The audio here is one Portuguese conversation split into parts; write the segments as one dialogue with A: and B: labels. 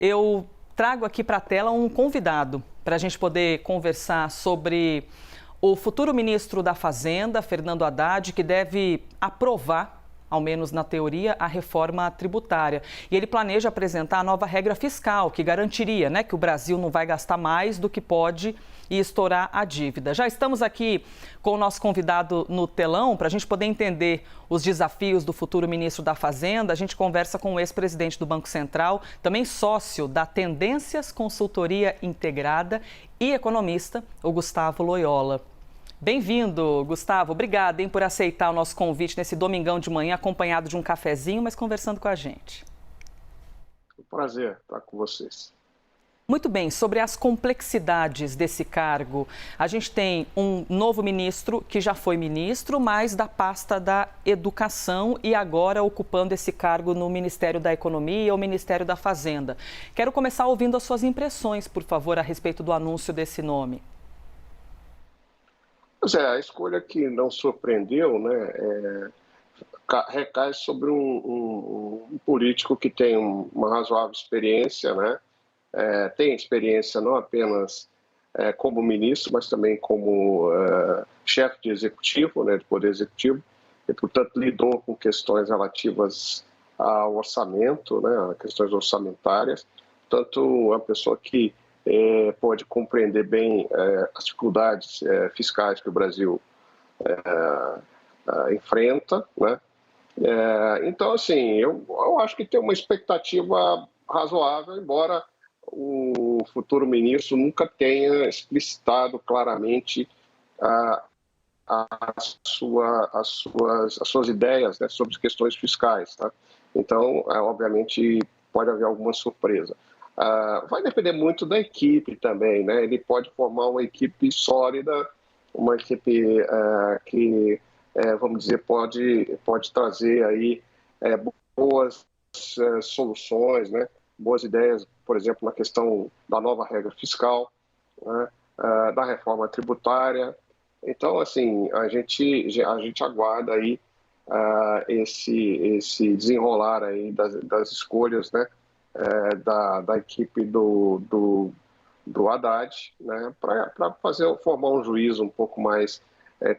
A: Eu trago aqui para a tela um convidado para a gente poder conversar sobre o futuro ministro da Fazenda, Fernando Haddad, que deve aprovar, ao menos na teoria, a reforma tributária. E ele planeja apresentar a nova regra fiscal, que garantiria, que o Brasil não vai gastar mais do que pode e estourar a dívida. Já estamos aqui com o nosso convidado no telão para a gente poder entender os desafios do futuro ministro da Fazenda. A gente conversa com o ex-presidente do Banco Central, também sócio da Tendências Consultoria Integrada e economista, o Gustavo Loyola. Bem-vindo, Gustavo. Obrigada, por aceitar o nosso convite nesse domingão de manhã, acompanhado de um cafezinho, mas conversando com a gente.
B: É um prazer estar com vocês.
A: Muito bem, sobre as complexidades desse cargo, a gente tem um novo ministro que já foi ministro, mas da pasta da Educação e agora ocupando esse cargo no Ministério da Economia ou Ministério da Fazenda. Quero começar ouvindo as suas impressões, por favor, a respeito do anúncio desse nome.
B: Pois é, a escolha que não surpreendeu, recai sobre um político que tem uma razoável experiência, tem experiência não apenas como ministro, mas também como chefe de executivo, de poder executivo, e, portanto, lidou com questões relativas ao orçamento, questões orçamentárias. Portanto, uma pessoa que pode compreender bem as dificuldades fiscais que o Brasil enfrenta, Então, assim, eu acho que tem uma expectativa razoável, embora o futuro ministro nunca tenha explicitado claramente as suas ideias sobre questões fiscais. Então, obviamente, pode haver alguma surpresa. Vai depender muito da equipe também, Ele pode formar uma equipe sólida, uma equipe que, vamos dizer, pode trazer aí boas soluções, boas ideias, por exemplo, na questão da nova regra fiscal, da reforma tributária. Então, assim, a gente aguarda aí esse desenrolar aí das escolhas, da equipe do Haddad, para formar um juízo um pouco mais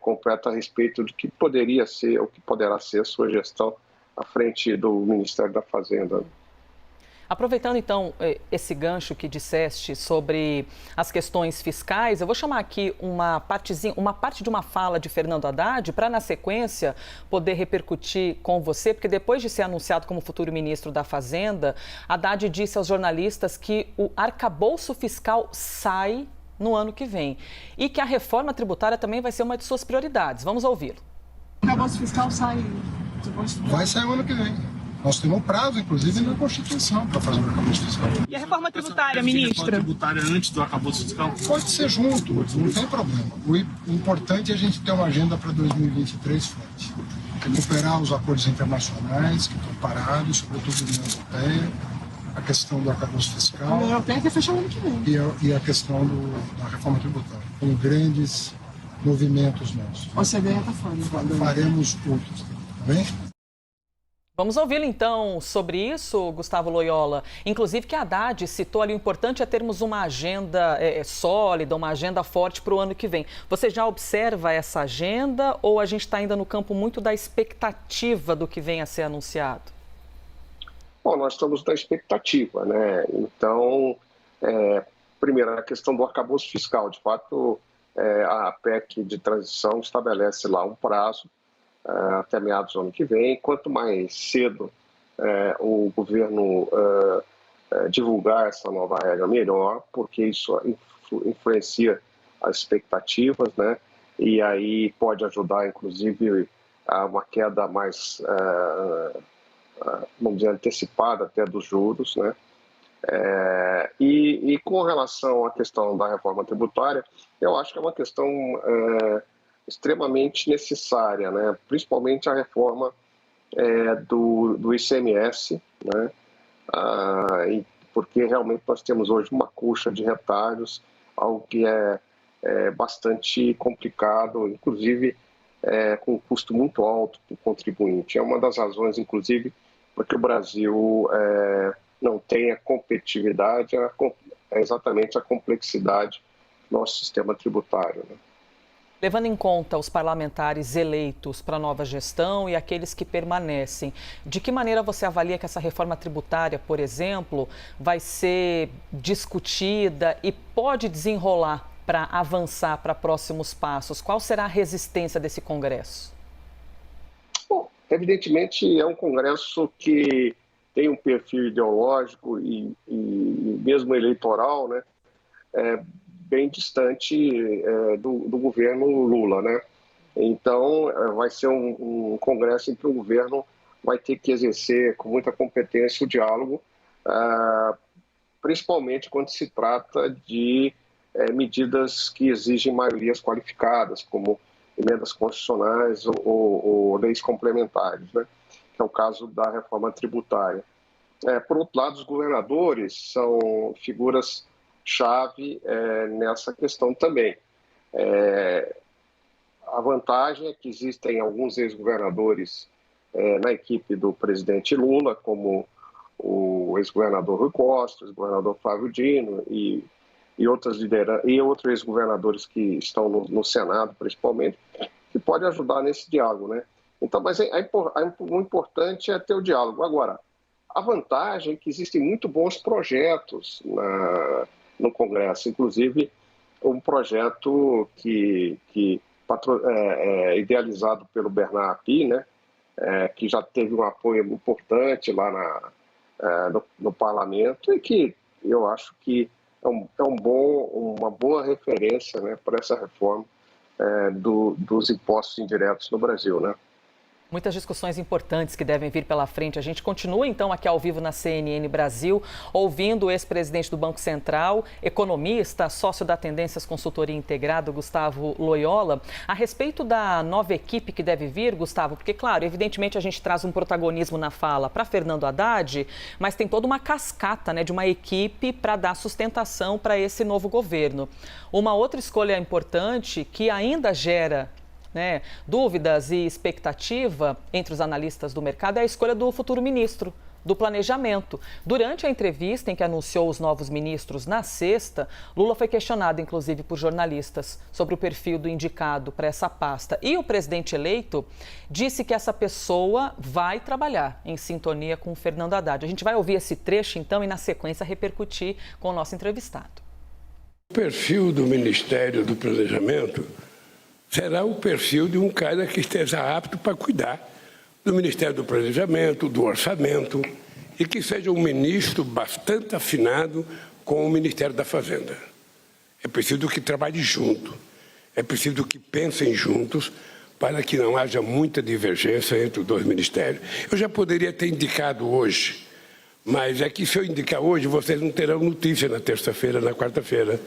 B: completo a respeito do que poderia ser, ou que poderá ser a sua gestão à frente do Ministério da Fazenda.
A: Aproveitando, então, esse gancho que disseste sobre as questões fiscais, eu vou chamar aqui uma parte de uma fala de Fernando Haddad para, na sequência, poder repercutir com você, porque depois de ser anunciado como futuro ministro da Fazenda, Haddad disse aos jornalistas que o arcabouço fiscal sai no ano que vem e que a reforma tributária também vai ser uma de suas prioridades. Vamos ouvi-lo.
C: O arcabouço fiscal sai...
D: Vai sair o ano que vem. Nós temos um prazo, inclusive, na Constituição para fazer o arcabouço fiscal.
C: E a reforma tributária, ministra?
E: A reforma tributária antes do arcabouço fiscal?
D: Pode ser junto, não tem problema. O importante é a gente ter uma agenda para 2023 forte. Recuperar os acordos internacionais que estão parados, sobretudo na União Europeia, a questão do arcabouço fiscal.
C: A União Europeia quer fechar o ano que vem.
D: E a questão da reforma tributária, com grandes movimentos nossos.
C: A OCDE está fora.
D: Faremos outros, tá bem?
A: Vamos ouvi-lo, então, sobre isso, Gustavo Loyola. Inclusive que Haddad citou ali, o importante é termos uma agenda sólida, uma agenda forte para o ano que vem. Você já observa essa agenda ou a gente está ainda no campo muito da expectativa do que vem a ser anunciado?
B: Bom, nós estamos na expectativa, Então, primeiro, a questão do arcabouço fiscal. De fato, a PEC de transição estabelece lá um prazo até meados do ano que vem. Quanto mais cedo o governo divulgar essa nova regra, melhor, porque isso influencia as expectativas, E aí pode ajudar, inclusive, a uma queda mais, vamos dizer, antecipada até dos juros, E com relação à questão da reforma tributária, eu acho que é uma questão extremamente necessária, Principalmente a reforma do ICMS, porque realmente nós temos hoje uma coxa de retalhos, algo que é bastante complicado, inclusive com um custo muito alto para o contribuinte. É uma das razões, inclusive, porque o Brasil não tem a competitividade, é exatamente a complexidade do nosso sistema tributário, né?
A: Levando em conta os parlamentares eleitos para a nova gestão e aqueles que permanecem, de que maneira você avalia que essa reforma tributária, por exemplo, vai ser discutida e pode desenrolar para avançar para próximos passos? Qual será a resistência desse Congresso?
B: Bom, evidentemente é um Congresso que tem um perfil ideológico e mesmo eleitoral, né? Bem distante do governo Lula, né? Então, vai ser um Congresso em que o governo vai ter que exercer com muita competência o diálogo, principalmente quando se trata de medidas que exigem maiorias qualificadas, como emendas constitucionais ou leis complementares, né? Que é o caso da reforma tributária. Por outro lado, os governadores são figuras-chave nessa questão também. A vantagem é que existem alguns ex-governadores na equipe do presidente Lula, como o ex-governador Rui Costa, o ex-governador Flávio Dino e outros ex-governadores que estão no Senado, principalmente, que pode ajudar nesse diálogo, né? Então, mas o importante é ter o diálogo. Agora, a vantagem é que existem muito bons projetos no Congresso, inclusive um projeto idealizado pelo Bernard Api, né? Que já teve um apoio importante lá no parlamento e que eu acho que é uma boa referência, né, para essa reforma dos impostos indiretos no Brasil, né?
A: Muitas discussões importantes que devem vir pela frente. A gente continua, então, aqui ao vivo na CNN Brasil, ouvindo o ex-presidente do Banco Central, economista, sócio da Tendências Consultoria Integrada, Gustavo Loyola, a respeito da nova equipe que deve vir, Gustavo, porque, claro, evidentemente a gente traz um protagonismo na fala para Fernando Haddad, mas tem toda uma cascata, né, de uma equipe para dar sustentação para esse novo governo. Uma outra escolha importante que ainda gera dúvidas e expectativa entre os analistas do mercado é a escolha do futuro ministro do Planejamento. Durante a entrevista em que anunciou os novos ministros na sexta, Lula foi questionado, inclusive, por jornalistas sobre o perfil do indicado para essa pasta. E o presidente eleito disse que essa pessoa vai trabalhar em sintonia com o Fernando Haddad. A gente vai ouvir esse trecho, então, e na sequência repercutir com o nosso entrevistado.
F: O perfil do Ministério do Planejamento será o perfil de um cara que esteja apto para cuidar do Ministério do Planejamento, do Orçamento, e que seja um ministro bastante afinado com o Ministério da Fazenda. É preciso que trabalhe junto, é preciso que pensem juntos para que não haja muita divergência entre os dois ministérios. Eu já poderia ter indicado hoje, mas é que se eu indicar hoje, vocês não terão notícia na terça-feira, na quarta-feira.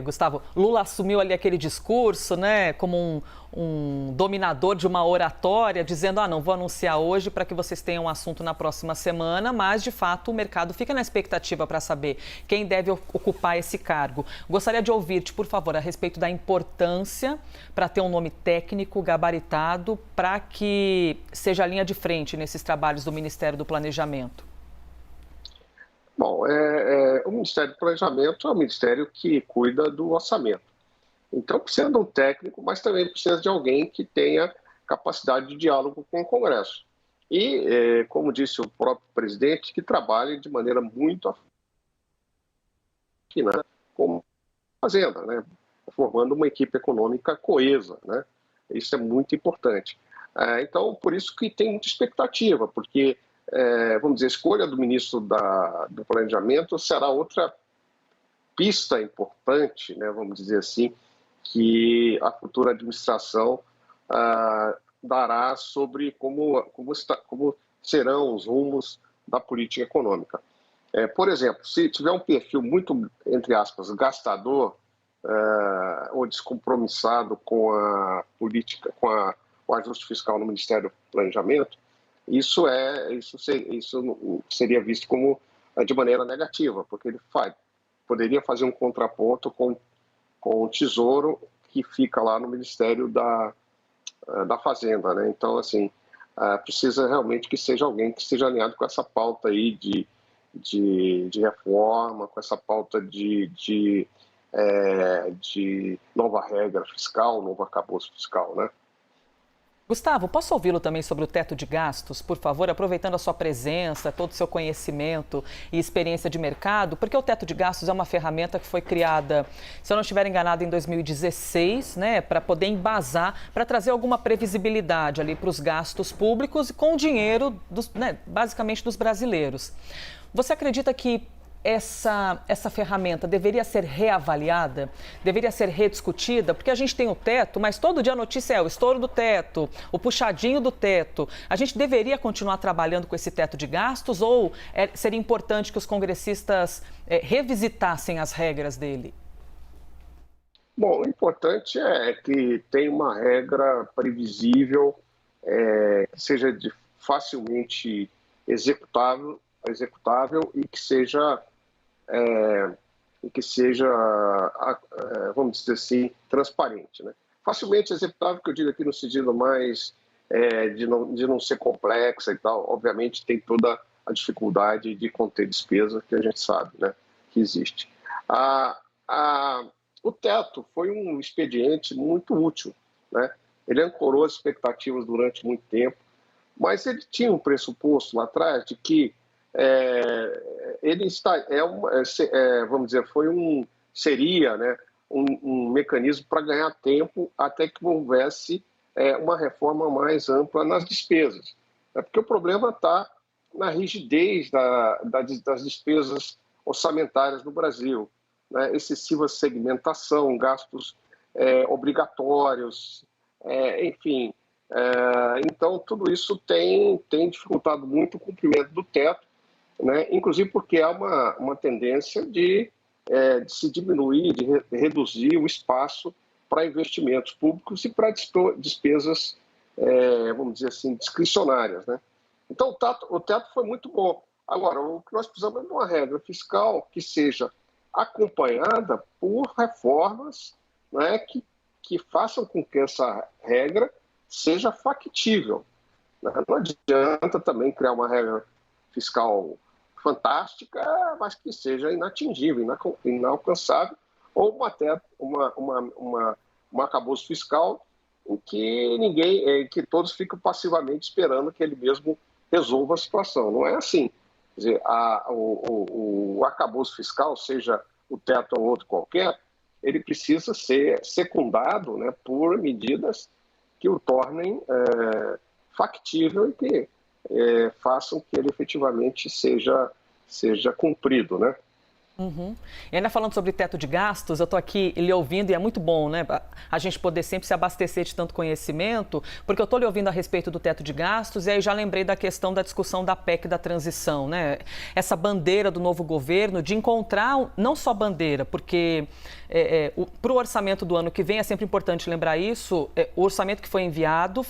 A: Gustavo, Lula assumiu ali aquele discurso, né, como um dominador de uma oratória, dizendo, não vou anunciar hoje para que vocês tenham um assunto na próxima semana, mas, de fato, o mercado fica na expectativa para saber quem deve ocupar esse cargo. Gostaria de ouvir-te, por favor, a respeito da importância para ter um nome técnico, gabaritado, para que seja a linha de frente nesses trabalhos do Ministério do Planejamento.
B: Bom, o Ministério do Planejamento é um ministério que cuida do orçamento. Então, precisa de um técnico, mas também precisa de alguém que tenha capacidade de diálogo com o Congresso. E, como disse o próprio presidente, que trabalhe de maneira muito afinada com a Fazenda, né? Formando uma equipe econômica coesa, né? Isso é muito importante. Então, por isso que tem muita expectativa, porque vamos dizer, a escolha do ministro do Planejamento será outra pista importante, né, vamos dizer assim, que a futura administração dará sobre como serão os rumos da política econômica. Por exemplo, se tiver um perfil muito, entre aspas, gastador ou descompromissado com a política, com o ajuste fiscal no Ministério do Planejamento, isso seria visto como de maneira negativa, porque ele poderia fazer um contraponto com o Tesouro que fica lá no Ministério da Fazenda, né? Então, assim, precisa realmente que seja alguém que esteja alinhado com essa pauta aí de reforma, com essa pauta de nova regra fiscal, novo arcabouço fiscal, né?
A: Gustavo, posso ouvi-lo também sobre o teto de gastos, por favor, aproveitando a sua presença, todo o seu conhecimento e experiência de mercado, porque o teto de gastos é uma ferramenta que foi criada, se eu não estiver enganado, em 2016, né, para poder embasar, para trazer alguma previsibilidade ali para os gastos públicos e com o dinheiro, basicamente, dos brasileiros. Você acredita que essa ferramenta deveria ser reavaliada, deveria ser rediscutida, porque a gente tem o teto, mas todo dia a notícia é o estouro do teto, o puxadinho do teto. A gente deveria continuar trabalhando com esse teto de gastos ou seria importante que os congressistas revisitassem as regras dele?
B: Bom, o importante é que tenha uma regra previsível, que seja facilmente executável e que seja vamos dizer assim, transparente, né? Facilmente executável, que eu digo aqui no sentido mais de não ser complexa e tal. Obviamente tem toda a dificuldade de conter despesa que a gente sabe, né, que existe. O teto foi um expediente muito útil, né? Ele ancorou as expectativas durante muito tempo, mas ele tinha um pressuposto lá atrás de que ele vamos dizer, seria, né, um mecanismo para ganhar tempo até que houvesse uma reforma mais ampla nas despesas. Porque o problema está na rigidez das despesas orçamentárias no Brasil, né? Excessiva segmentação, gastos obrigatórios, enfim. Então, tudo isso tem dificultado muito o cumprimento do teto, né? Inclusive porque há uma tendência de se diminuir, de reduzir o espaço para investimentos públicos e para despesas, vamos dizer assim, discricionárias, né? Então, o teto foi muito bom. Agora, o que nós precisamos é de uma regra fiscal que seja acompanhada por reformas, né, que façam com que essa regra seja factível, né? Não adianta também criar uma regra fiscal fantástica, mas que seja inatingível, inalcançável, ou até um arcabouço fiscal em que todos ficam passivamente esperando que ele mesmo resolva a situação. Não é assim. Quer dizer, o arcabouço fiscal, seja o teto ou outro qualquer, ele precisa ser secundado, né, por medidas que o tornem factível e que façam que ele efetivamente seja cumprido, né?
A: Uhum. E ainda falando sobre teto de gastos, eu estou aqui lhe ouvindo e é muito bom, né? A gente poder sempre se abastecer de tanto conhecimento, porque eu estou lhe ouvindo a respeito do teto de gastos e aí já lembrei da questão da discussão da PEC da transição, né? Essa bandeira do novo governo de encontrar, não só bandeira, porque para o orçamento do ano que vem, é sempre importante lembrar isso, o orçamento que foi enviado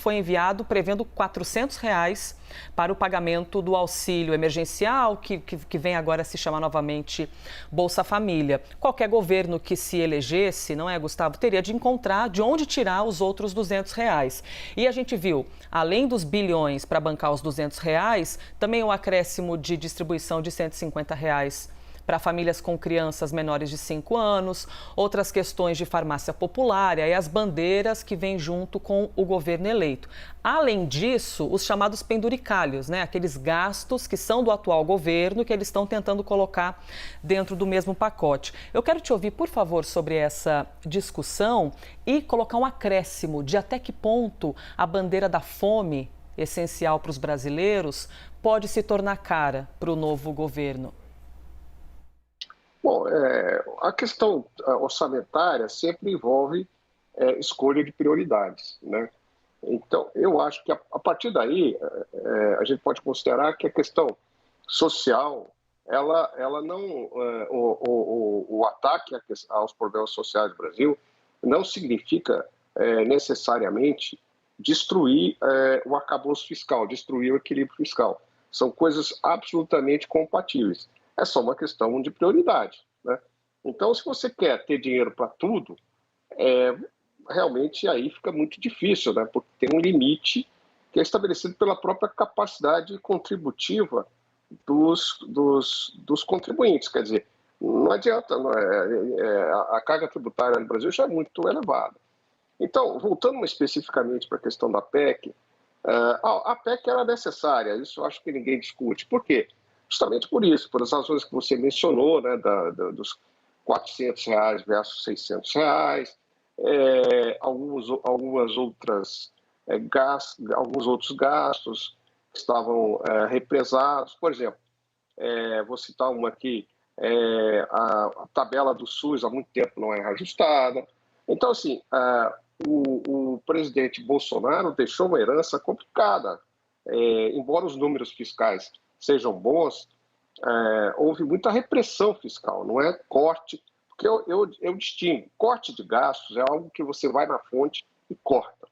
A: prevendo R$400 para o pagamento do auxílio emergencial, que vem agora se chamar novamente Bolsa Família. Qualquer governo que se elegesse, não é, Gustavo, teria de encontrar de onde tirar os outros R$200. E a gente viu, além dos bilhões para bancar os R$200, também o acréscimo de distribuição de R$150 para famílias com crianças menores de 5 anos, outras questões de farmácia popular e as bandeiras que vêm junto com o governo eleito. Além disso, os chamados penduricalhos, né? Aqueles gastos que são do atual governo que eles estão tentando colocar dentro do mesmo pacote. Eu quero te ouvir, por favor, sobre essa discussão e colocar um acréscimo de até que ponto a bandeira da fome, essencial para os brasileiros, pode se tornar cara para o novo governo.
B: Bom, a questão orçamentária sempre envolve escolha de prioridades, né? Então, eu acho que a partir daí a gente pode considerar que a questão social, ela não, o ataque aos problemas sociais do Brasil não significa necessariamente destruir o arcabouço fiscal, destruir o equilíbrio fiscal. São coisas absolutamente compatíveis. É só uma questão de prioridade, né? Então, se você quer ter dinheiro para tudo, realmente aí fica muito difícil, né? Porque tem um limite que é estabelecido pela própria capacidade contributiva dos contribuintes. Quer dizer, não adianta, a carga tributária no Brasil já é muito elevada. Então, voltando especificamente para a questão da PEC, a PEC era necessária, isso eu acho que ninguém discute. Por quê? Justamente por isso, por as razões que você mencionou, né, dos R$ 400 versus R$ 600, algumas outras alguns outros gastos que estavam represados. Por exemplo, vou citar uma aqui, a tabela do SUS há muito tempo não é reajustada. Então, assim, o presidente Bolsonaro deixou uma herança complicada. Embora os números fiscais sejam bons, houve muita repressão fiscal, não é corte, porque eu distingo. Corte de gastos é algo que você vai na fonte e corta.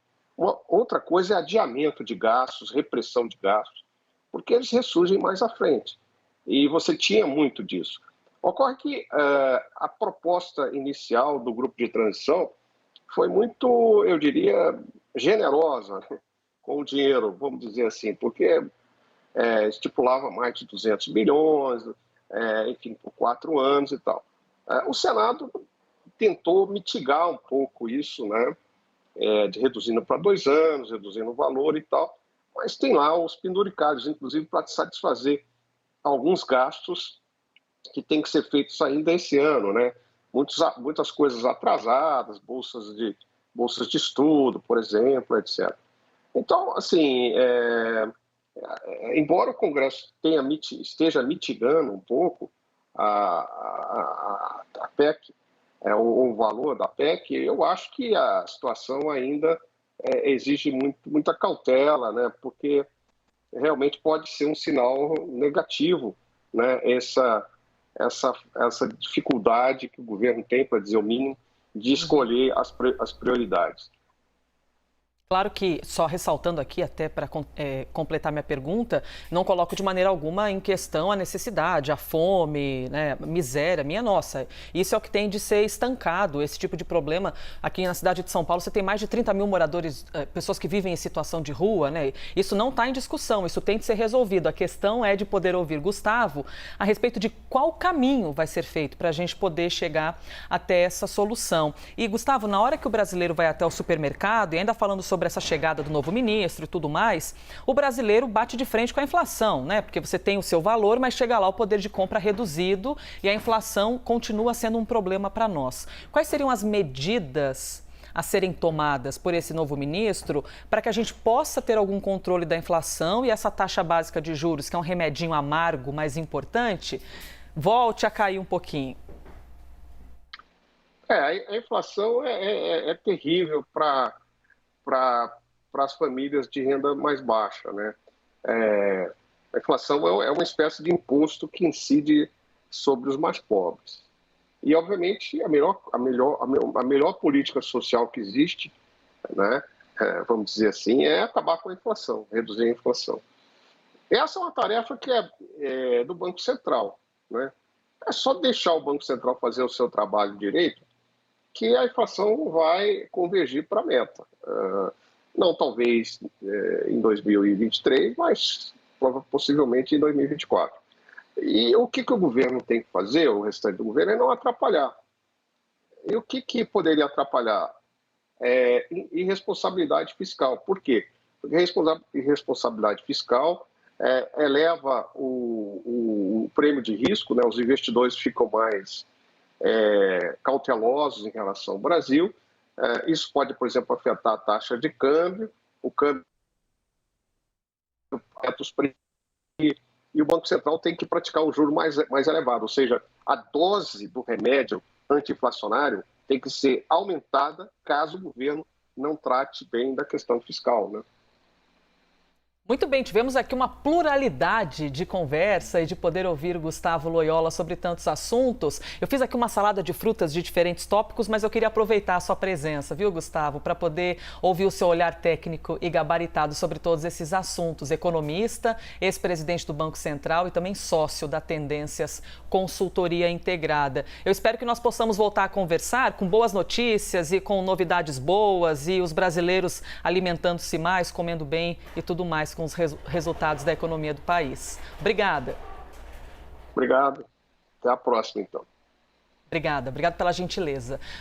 B: Outra coisa é adiamento de gastos, repressão de gastos, porque eles ressurgem mais à frente. E você tinha muito disso. Ocorre que a proposta inicial do grupo de transição foi muito, eu diria, generosa com o dinheiro, vamos dizer assim, porque estipulava mais de 200 bilhões, enfim, por 4 anos e tal. O Senado tentou mitigar um pouco isso, né? Reduzindo para 2 anos, reduzindo o valor e tal, mas tem lá os penduricários, inclusive para satisfazer alguns gastos que têm que ser feitos ainda esse ano, né? Muitas coisas atrasadas, bolsas de estudo, por exemplo, etc. Então, assim, embora o Congresso esteja mitigando um pouco a PEC, o valor da PEC, eu acho que a situação ainda exige muita cautela, né? Porque realmente pode ser um sinal negativo, né? Essa dificuldade que o governo tem, para dizer o mínimo, de escolher as prioridades.
A: Claro que, só ressaltando aqui, até para completar minha pergunta, não coloco de maneira alguma em questão a necessidade, a fome, né, a miséria, minha nossa. Isso é o que tem de ser estancado, esse tipo de problema. Aqui na cidade de São Paulo, você tem mais de 30 mil moradores, pessoas que vivem em situação de rua, né? Isso não está em discussão, isso tem de ser resolvido. A questão é de poder ouvir Gustavo a respeito de qual caminho vai ser feito para a gente poder chegar até essa solução. E, Gustavo, na hora que o brasileiro vai até o supermercado, e ainda falando sobre essa chegada do novo ministro e tudo mais, o brasileiro bate de frente com a inflação, né? Porque você tem o seu valor, mas chega lá o poder de compra reduzido e a inflação continua sendo um problema para nós. Quais seriam as medidas a serem tomadas por esse novo ministro para que a gente possa ter algum controle da inflação e essa taxa básica de juros, que é um remedinho amargo, mas importante, volte a cair um pouquinho?
B: A inflação é terrível para as famílias de renda mais baixa, né? A inflação é uma espécie de imposto que incide sobre os mais pobres. E, obviamente, a melhor política social que existe, né, vamos dizer assim, é acabar com a inflação, reduzir a inflação. Essa é uma tarefa que é do Banco Central, né? É só deixar o Banco Central fazer o seu trabalho direito que a inflação vai convergir para a meta. Não talvez em 2023, mas possivelmente em 2024. E o que o governo tem que fazer, o restante do governo, é não atrapalhar. E o que poderia atrapalhar? Irresponsabilidade fiscal. Por quê? Porque irresponsabilidade fiscal eleva o prêmio de risco, né? Os investidores ficam mais cautelosos em relação ao Brasil. Isso pode, por exemplo, afetar a taxa de câmbio, o câmbio e o Banco Central tem que praticar um juro mais elevado, ou seja, a dose do remédio anti-inflacionário tem que ser aumentada caso o governo não trate bem da questão fiscal, né?
A: Muito bem, tivemos aqui uma pluralidade de conversa e de poder ouvir o Gustavo Loyola sobre tantos assuntos. Eu fiz aqui uma salada de frutas de diferentes tópicos, mas eu queria aproveitar a sua presença, viu, Gustavo, para poder ouvir o seu olhar técnico e gabaritado sobre todos esses assuntos. Economista, ex-presidente do Banco Central e também sócio da Tendências Consultoria Integrada. Eu espero que nós possamos voltar a conversar com boas notícias e com novidades boas e os brasileiros alimentando-se mais, comendo bem e tudo mais com os resultados da economia do país. Obrigada.
B: Obrigado. Até a próxima, então.
A: Obrigada pela gentileza.